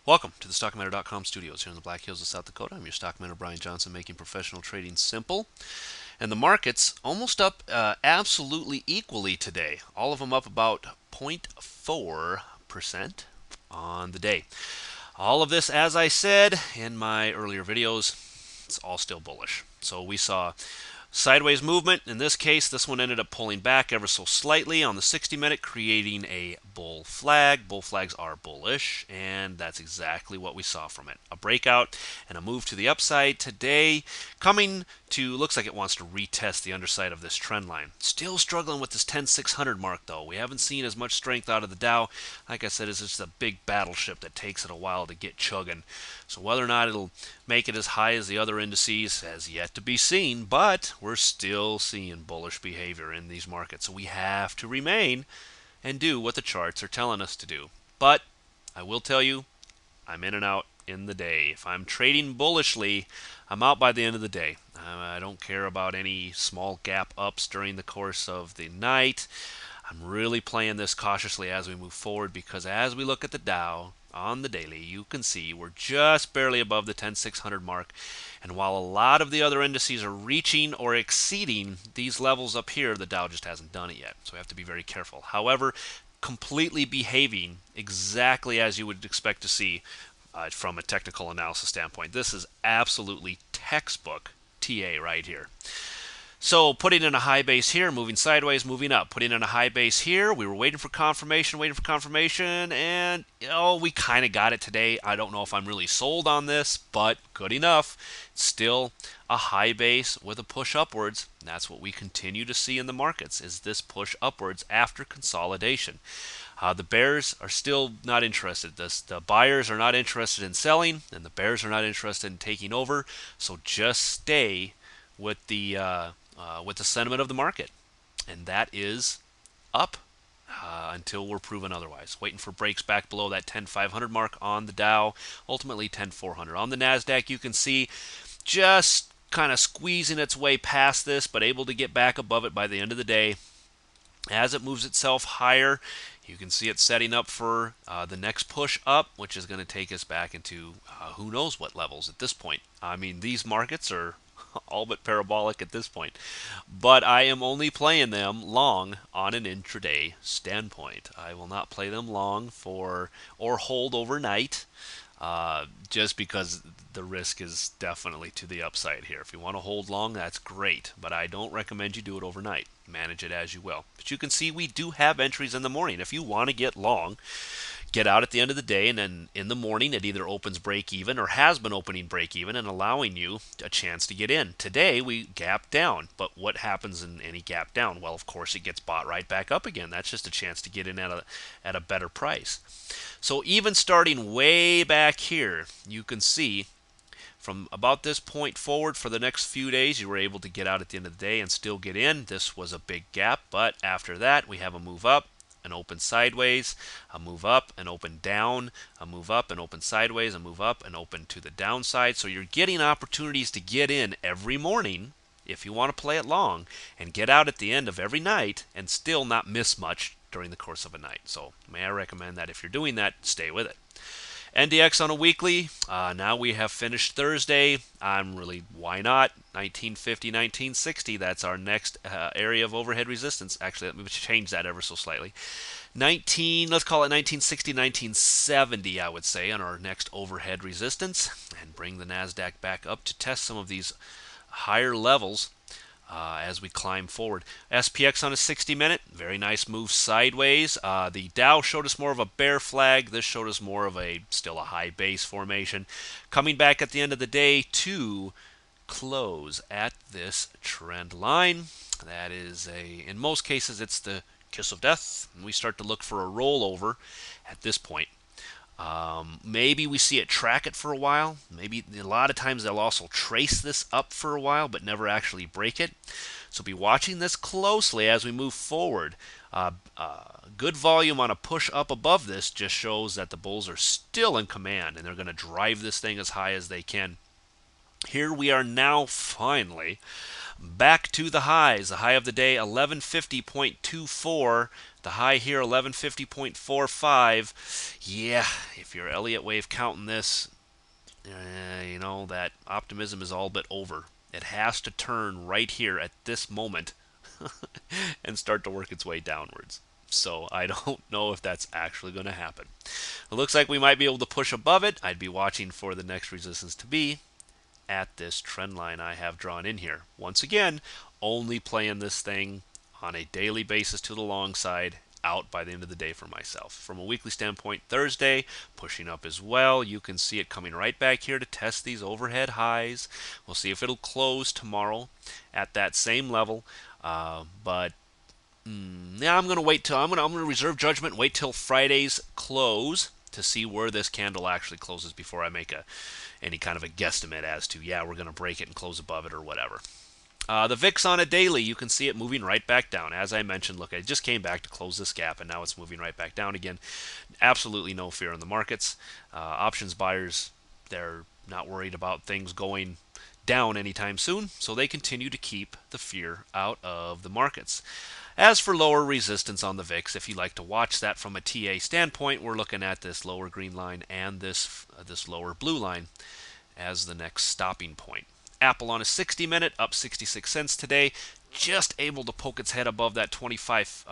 Welcome to the StockMatter.com studios here in the Black Hills of South Dakota. I'm your stockmanager, Brian Johnson, making professional trading simple. And the markets almost up absolutely equally today. All of them up about 0.4% on the day. All of this, as I said in my earlier videos, it's all still bullish. So we saw sideways movement. In this case, this one ended up pulling back ever so slightly on the 60-minute, creating a bull flag. Bull flags are bullish, and that's exactly what we saw from it. A breakout and a move to the upside today, coming to, looks like it wants to retest the underside of this trend line. Still struggling with this 10,600 mark, though. We haven't seen as much strength out of the Dow. Like I said, it's just a big battleship that takes it a while to get chugging. So whether or not it'll make it as high as the other indices has yet to be seen, but we're still seeing bullish behavior in these markets. So we have to remain and do what the charts are telling us to do. But I will tell you, I'm in and out in the day. If I'm trading bullishly, I'm out by the end of the day. I don't care about any small gap ups during the course of the night. I'm really playing this cautiously as we move forward, because as we look at the Dow on the daily, you can see we're just barely above the 10,600 mark. And while a lot of the other indices are reaching or exceeding these levels up here, the Dow just hasn't done it yet. So we have to be very careful. However, completely behaving exactly as you would expect to see from a technical analysis standpoint. This is absolutely textbook TA right here. So putting in a high base here, moving sideways, moving up. Putting in a high base here. We were waiting for confirmation, and we kind of got it today. I don't know if I'm really sold on this, but good enough. Still a high base with a push upwards. That's what we continue to see in the markets, is this push upwards after consolidation. The bears are still not interested. The buyers are not interested in selling, and the bears are not interested in taking over. So just stay with the sentiment of the market, and that is up until we're proven otherwise. Waiting for breaks back below that 10,500 mark on the Dow, ultimately 10,400. On the NASDAQ, you can see just kind of squeezing its way past this, but able to get back above it by the end of the day. As it moves itself higher, you can see it setting up for the next push up, which is going to take us back into who knows what levels at this point. I mean, these markets are all but parabolic at this point. But I am only playing them long on an intraday standpoint. I will not play them long for or hold overnight, just because the risk is definitely to the upside here. If you want to hold long, that's great, but I don't recommend you do it overnight. Manage it as you will. But you can see we do have entries in the morning. If you want to get long, get out at the end of the day, and then in the morning it either opens break even or has been opening break even and allowing you a chance to get in. Today we gap down, but what happens in any gap down? Well, of course it gets bought right back up again. That's just a chance to get in at a better price. So even starting way back here, you can see from about this point forward for the next few days, you were able to get out at the end of the day and still get in. This was a big gap, but after that we have a move up, an open sideways, a move up, an open down, a move up, an open sideways, a move up, and open to the downside. So you're getting opportunities to get in every morning if you want to play it long, and get out at the end of every night and still not miss much during the course of a night. So may I recommend that if you're doing that, stay with it. NDX on a weekly, now we have finished Thursday. Why not? 1950, 1960, that's our next area of overhead resistance. Actually, let me change that ever so slightly. Let's call it 1960, 1970, I would say, on our next overhead resistance, and bring the NASDAQ back up to test some of these higher levels as we climb forward. SPX on a 60-minute, very nice move sideways. The Dow showed us more of a bear flag. This showed us more of still a high base formation. Coming back at the end of the day to close at this trend line. That is in most cases, it's the kiss of death. And we start to look for a rollover at this point. Maybe we see it track it for a while. Maybe a lot of times they'll also trace this up for a while, but never actually break it. So be watching this closely as we move forward. Good volume on a push up above this just shows that the bulls are still in command, and they're going to drive this thing as high as they can. Here we are now finally back to the highs. The high of the day 1150.24. The high here 1150.45. Yeah, if you're Elliott Wave counting this, you know that optimism is all but over. It has to turn right here at this moment and start to work its way downwards. So I don't know if that's actually going to happen. It looks like we might be able to push above it. I'd be watching for the next resistance to be at this trend line I have drawn in here. Once again, only playing this thing on a daily basis to the long side, out by the end of the day for myself. From a weekly standpoint, Thursday pushing up as well. You can see it coming right back here to test these overhead highs. We'll see if it'll close tomorrow at that same level. But yeah, I'm gonna wait till I'm gonna reserve judgment. Wait till Friday's close to see where this candle actually closes before I make any kind of a guesstimate as to, yeah, we're going to break it and close above it or whatever. The VIX on a daily, you can see it moving right back down. As I mentioned, look, it just came back to close this gap, and now it's moving right back down again. Absolutely no fear in the markets. Options buyers, they're not worried about things going down anytime soon, so they continue to keep the fear out of the markets. As for lower resistance on the VIX, if you like to watch that from a TA standpoint, we're looking at this lower green line and this lower blue line as the next stopping point. Apple on a 60-minute up 66 cents today, just able to poke its head above that 25